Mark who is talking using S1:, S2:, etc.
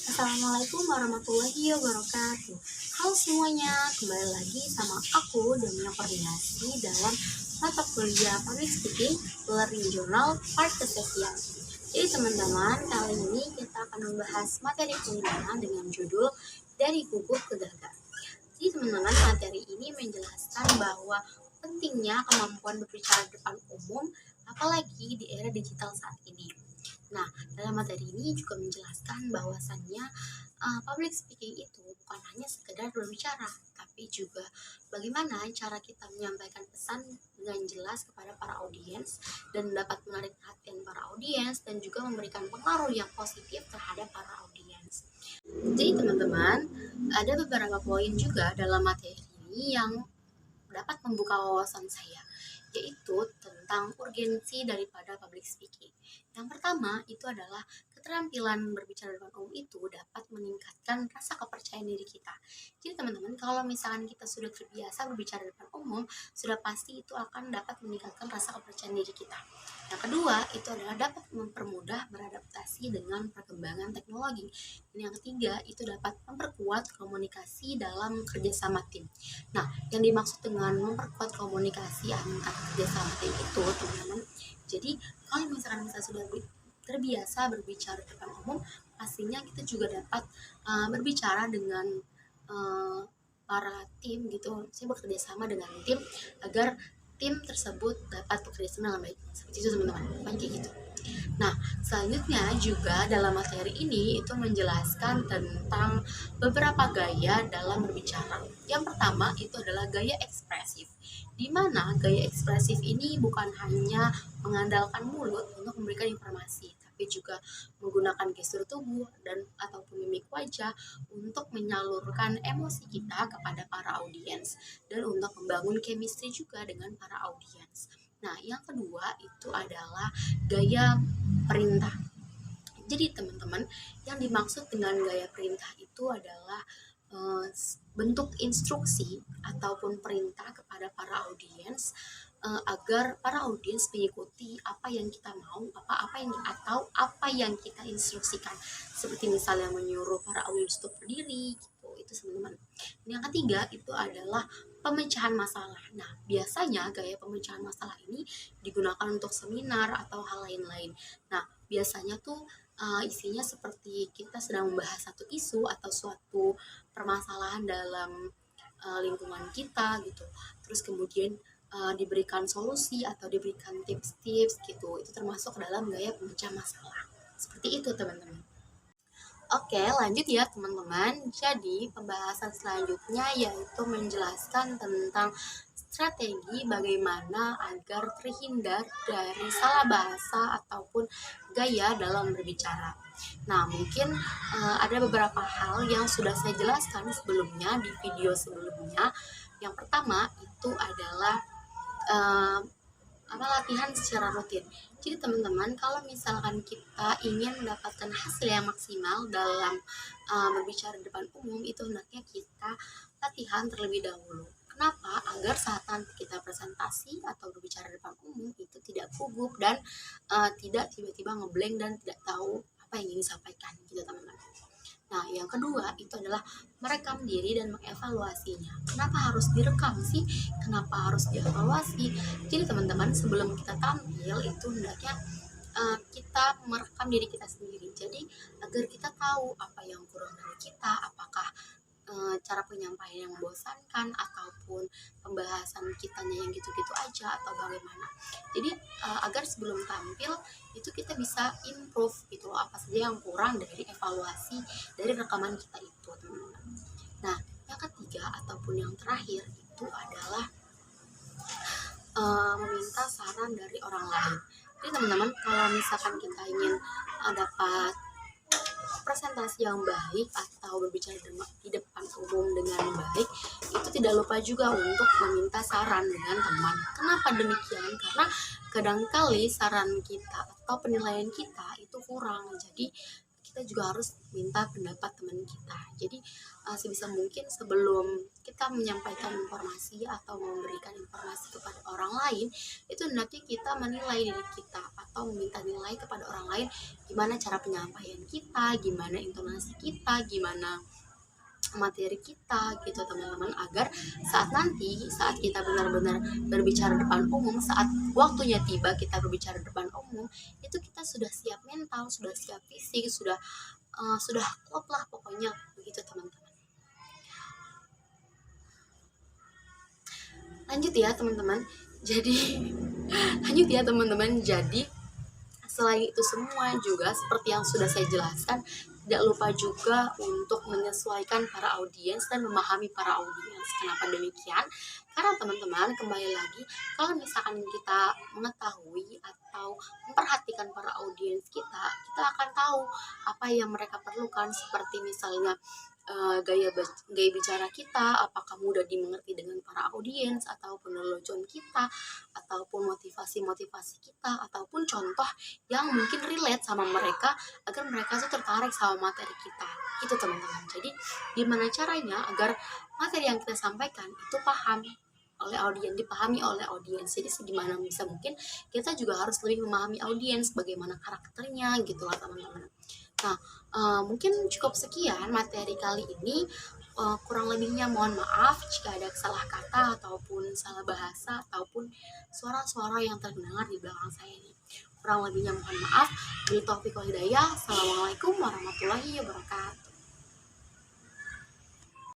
S1: Assalamualaikum warahmatullahi wabarakatuh. Halo semuanya, kembali lagi sama aku Damia Koordinasi dalam mata kuliah Public Speaking Learning Journal Part Kesekian. Jadi teman-teman, kali ini kita akan membahas materi kelima dengan judul Dari Gugup ke Gagah. Jadi teman-teman, materi ini menjelaskan bahwa pentingnya kemampuan berbicara di depan umum, apalagi di era digital saat ini. Nah, dalam materi ini juga menjelaskan bahwasannya public speaking itu bukan hanya sekedar berbicara, tapi juga bagaimana cara kita menyampaikan pesan dengan jelas kepada para audiens dan dapat menarik perhatian para audiens dan juga memberikan pengaruh yang positif terhadap para audiens. Jadi teman-teman, ada beberapa poin juga dalam materi ini yang dapat membuka wawasan saya, yaitu tentang urgensi daripada public speaking. Yang pertama itu adalah keterampilan berbicara depan umum itu dapat meningkatkan rasa kepercayaan diri kita. Jadi teman-teman, kalau misalkan kita sudah terbiasa berbicara depan umum, sudah pasti itu akan dapat meningkatkan rasa kepercayaan diri kita. Yang kedua itu adalah dapat mempermudah beradaptasi dengan perkembangan teknologi. Dan yang ketiga itu dapat memperkuat komunikasi dalam kerjasama tim. Nah, yang dimaksud dengan memperkuat komunikasi antar kerjasama tim itu, teman-teman, jadi kalau misalkan kita sudah terbiasa berbicara di depan umum, pastinya kita juga dapat berbicara dengan para tim gitu. Saya bekerja sama dengan tim agar tim tersebut dapat bekerja sama dengan baik. Seperti itu teman-teman, kayak gitu. Nah, selanjutnya juga dalam materi ini itu menjelaskan tentang beberapa gaya dalam berbicara. Yang pertama itu adalah gaya ekspresif, di mana gaya ekspresif ini bukan hanya mengandalkan mulut untuk memberikan informasi, tapi juga menggunakan gestur tubuh dan ataupun mimik wajah untuk menyalurkan emosi kita kepada para audiens dan untuk membangun chemistry juga dengan para audiens. Nah, yang kedua itu adalah gaya perintah. Jadi teman-teman, yang dimaksud dengan gaya perintah itu adalah bentuk instruksi ataupun perintah kepada para audiens agar para audiens mengikuti apa yang kita mau, apa yang kita instruksikan. Seperti misalnya menyuruh para audiens untuk berdiri gitu. Itu teman-teman. Yang ketiga itu adalah pemecahan masalah. Nah, biasanya gaya pemecahan masalah ini digunakan untuk seminar atau hal lain-lain. Nah, biasanya tuh isinya seperti kita sedang membahas satu isu atau suatu permasalahan dalam lingkungan kita gitu. Terus kemudian diberikan solusi atau diberikan tips-tips gitu. Itu termasuk dalam gaya pemecah masalah. Seperti itu, teman-teman. Oke, lanjut ya teman-teman. Jadi, pembahasan selanjutnya yaitu menjelaskan tentang strategi bagaimana agar terhindar dari salah bahasa ataupun gaya dalam berbicara. Nah, mungkin ada beberapa hal yang sudah saya jelaskan sebelumnya di video sebelumnya. Yang pertama itu adalah latihan secara rutin. Jadi teman-teman, kalau misalkan kita ingin mendapatkan hasil yang maksimal dalam berbicara di depan umum, itu hendaknya kita latihan terlebih dahulu. Kenapa? Agar saat nanti kita presentasi atau berbicara di depan umum itu tidak gugup dan tidak tiba-tiba ngeblank dan tidak tahu apa yang ingin disampaikan gitu teman-teman. Nah, yang kedua itu adalah merekam diri dan mengevaluasinya. Kenapa harus direkam sih? Kenapa harus dievaluasi? Jadi teman-teman, sebelum kita tampil itu hendaknya kita merekam diri kita sendiri. Jadi agar kita tahu apa yang kurang dari kita, apakah cara penyampaian yang membosankan ataupun pembahasan kitanya yang gitu-gitu aja atau bagaimana. Jadi agar sebelum tampil itu kita bisa improve gitu loh, apa saja yang kurang dari evaluasi dari rekaman kita itu, teman-teman. Nah, yang ketiga ataupun yang terakhir itu adalah meminta saran dari orang lain. Jadi teman-teman, kalau misalkan kita ingin dapat presentasi yang baik atau berbicara di depan umum dengan baik, itu tidak lupa juga untuk meminta saran dengan teman. Kenapa demikian? Karena kadangkali saran kita atau penilaian kita itu kurang, jadi kita juga harus minta pendapat teman kita. Jadi sebisa mungkin sebelum kita menyampaikan informasi atau memberikan informasi kepada orang lain, itu nanti kita menilai diri kita atau meminta nilai kepada orang lain, gimana cara penyampaian kita, gimana intonasi kita, gimana materi kita gitu teman-teman, agar saat kita benar-benar berbicara depan umum, saat waktunya tiba kita berbicara depan umum, itu kita sudah siap mental, sudah siap fisik, sudah klop lah pokoknya begitu teman-teman. Lanjut ya teman-teman. Jadi lanjut ya teman-teman. Jadi selain itu semua juga seperti yang sudah saya jelaskan, tidak lupa juga untuk menyesuaikan para audiens dan memahami para audiens. Kenapa demikian? Karena teman-teman, kembali lagi, kalau misalkan kita mengetahui atau memperhatikan para audiens kita, kita akan tahu apa yang mereka perlukan, seperti misalnya gaya bicara kita, apakah mudah dimengerti dengan para audiens, ataupun lelucon kita, ataupun motivasi-motivasi kita, ataupun contoh yang mungkin relate sama mereka agar mereka tuh tertarik sama materi kita gitu teman-teman. Jadi gimana caranya agar materi yang kita sampaikan itu dipahami oleh audiens. Jadi segimana bisa mungkin kita juga harus lebih memahami audiens, bagaimana karakternya gitulah teman-teman. Nah, mungkin cukup sekian materi kali ini. Kurang lebihnya mohon maaf jika ada salah kata ataupun salah bahasa ataupun suara-suara yang terdengar di belakang saya ini. Kurang lebihnya mohon maaf. Billahi taufiq wal hidayah. Assalamualaikum warahmatullahi wabarakatuh.